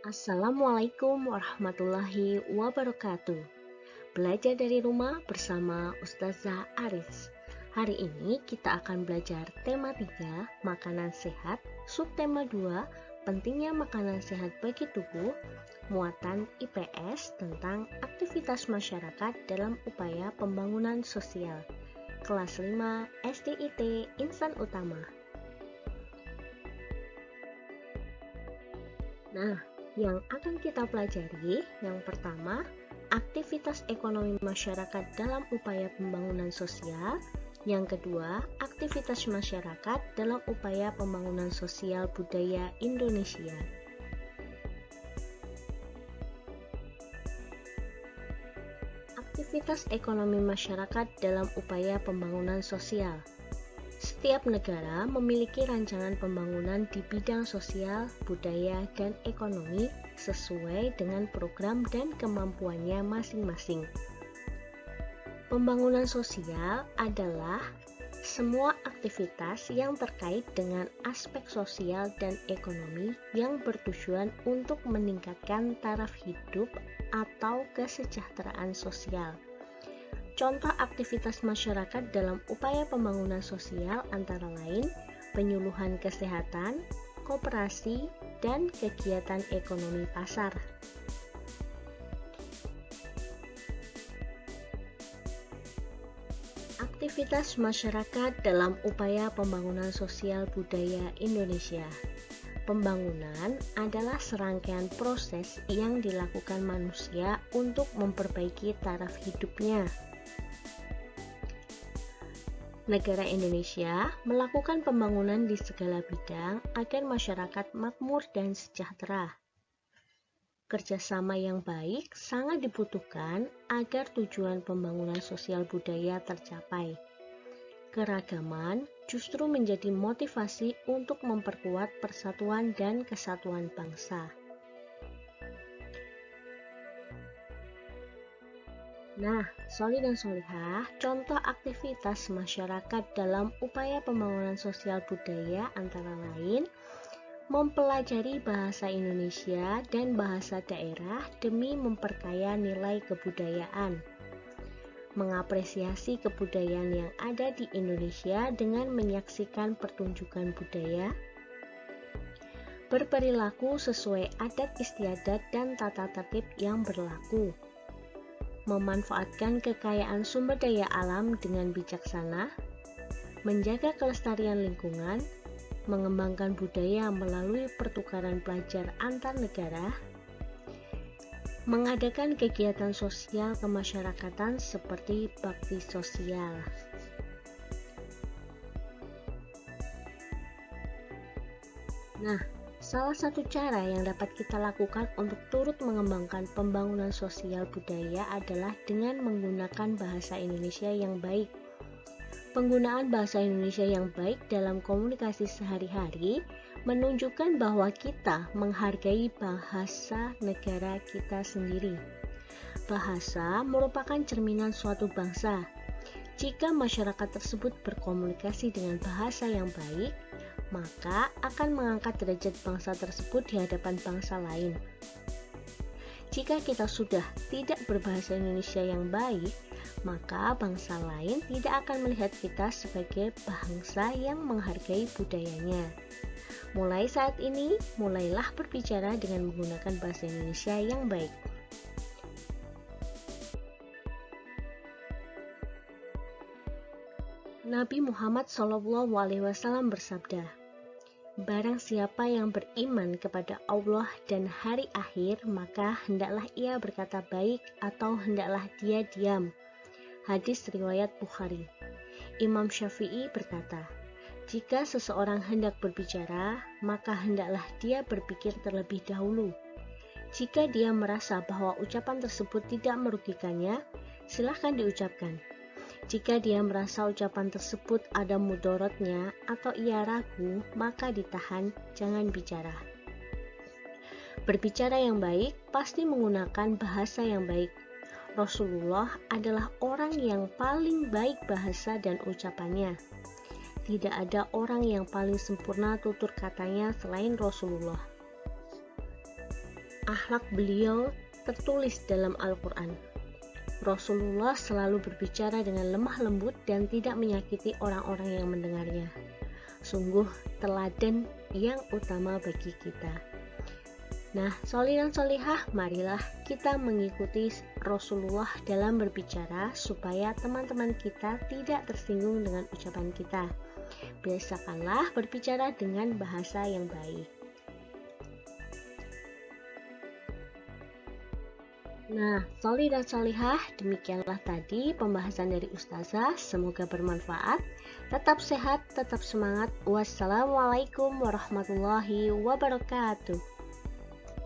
Assalamualaikum warahmatullahi wabarakatuh. Belajar dari rumah bersama Ustazah Aris. Hari ini kita akan belajar tema 3, makanan sehat, subtema 2, pentingnya makanan sehat bagi tubuh, muatan IPS tentang aktivitas masyarakat dalam upaya pembangunan sosial. Kelas 5 SDIT Insan Utama. Nah, yang akan kita pelajari yang pertama, aktivitas ekonomi masyarakat dalam upaya pembangunan sosial. Yang kedua, aktivitas masyarakat dalam upaya pembangunan sosial budaya Indonesia. Aktivitas ekonomi masyarakat dalam upaya pembangunan sosial. Setiap negara memiliki rancangan pembangunan di bidang sosial, budaya, dan ekonomi sesuai dengan program dan kemampuannya masing-masing. Pembangunan sosial adalah semua aktivitas yang terkait dengan aspek sosial dan ekonomi yang bertujuan untuk meningkatkan taraf hidup atau kesejahteraan sosial. Contoh aktivitas masyarakat dalam upaya pembangunan sosial antara lain penyuluhan kesehatan, koperasi, dan kegiatan ekonomi pasar. Aktivitas masyarakat dalam upaya pembangunan sosial budaya Indonesia. Pembangunan adalah serangkaian proses yang dilakukan manusia untuk memperbaiki taraf hidupnya. Negara Indonesia melakukan pembangunan di segala bidang agar masyarakat makmur dan sejahtera. Kerjasama yang baik sangat dibutuhkan agar tujuan pembangunan sosial budaya tercapai. Keragaman justru menjadi motivasi untuk memperkuat persatuan dan kesatuan bangsa. Nah, Soli dan Solihah, contoh aktivitas masyarakat dalam upaya pembangunan sosial budaya antara lain mempelajari bahasa Indonesia dan bahasa daerah demi memperkaya nilai kebudayaan, mengapresiasi kebudayaan yang ada di Indonesia dengan menyaksikan pertunjukan budaya, berperilaku sesuai adat istiadat dan tata tertib yang berlaku, memanfaatkan kekayaan sumber daya alam dengan bijaksana, menjaga kelestarian lingkungan, mengembangkan budaya melalui pertukaran pelajar antar negara, mengadakan kegiatan sosial kemasyarakatan seperti bakti sosial. Nah, salah satu cara yang dapat kita lakukan untuk turut mengembangkan pembangunan sosial budaya adalah dengan menggunakan bahasa Indonesia yang baik. Penggunaan bahasa Indonesia yang baik dalam komunikasi sehari-hari menunjukkan bahwa kita menghargai bahasa negara kita sendiri. Bahasa merupakan cerminan suatu bangsa. Jika masyarakat tersebut berkomunikasi dengan bahasa yang baik, maka akan mengangkat derajat bangsa tersebut di hadapan bangsa lain. Jika kita sudah tidak berbahasa Indonesia yang baik, maka bangsa lain tidak akan melihat kita sebagai bangsa yang menghargai budayanya. Mulai saat ini, mulailah berbicara dengan menggunakan bahasa Indonesia yang baik. Nabi Muhammad SAW bersabda, "Barang siapa yang beriman kepada Allah dan hari akhir, maka hendaklah ia berkata baik atau hendaklah dia diam." Hadis riwayat Bukhari. Imam Syafi'i berkata, "Jika seseorang hendak berbicara, maka hendaklah dia berpikir terlebih dahulu. Jika dia merasa bahwa ucapan tersebut tidak merugikannya, silahkan diucapkan. Jika dia merasa ucapan tersebut ada mudaratnya atau ia ragu, maka ditahan, jangan bicara." Berbicara yang baik pasti menggunakan bahasa yang baik. Rasulullah adalah orang yang paling baik bahasa dan ucapannya. Tidak ada orang yang paling sempurna tutur katanya selain Rasulullah. akhlak beliau tertulis dalam Al-Quran. Rasulullah selalu berbicara dengan lemah lembut dan tidak menyakiti orang-orang yang mendengarnya. Sungguh teladan yang utama bagi kita. Nah, sholih dan sholihah, marilah kita mengikuti Rasulullah dalam berbicara supaya teman-teman kita tidak tersinggung dengan ucapan kita. Biasakanlah berbicara dengan bahasa yang baik. Nah, sholih dan sholihah, demikianlah tadi pembahasan dari Ustazah. Semoga bermanfaat. Tetap sehat, tetap semangat. Wassalamualaikum warahmatullahi wabarakatuh.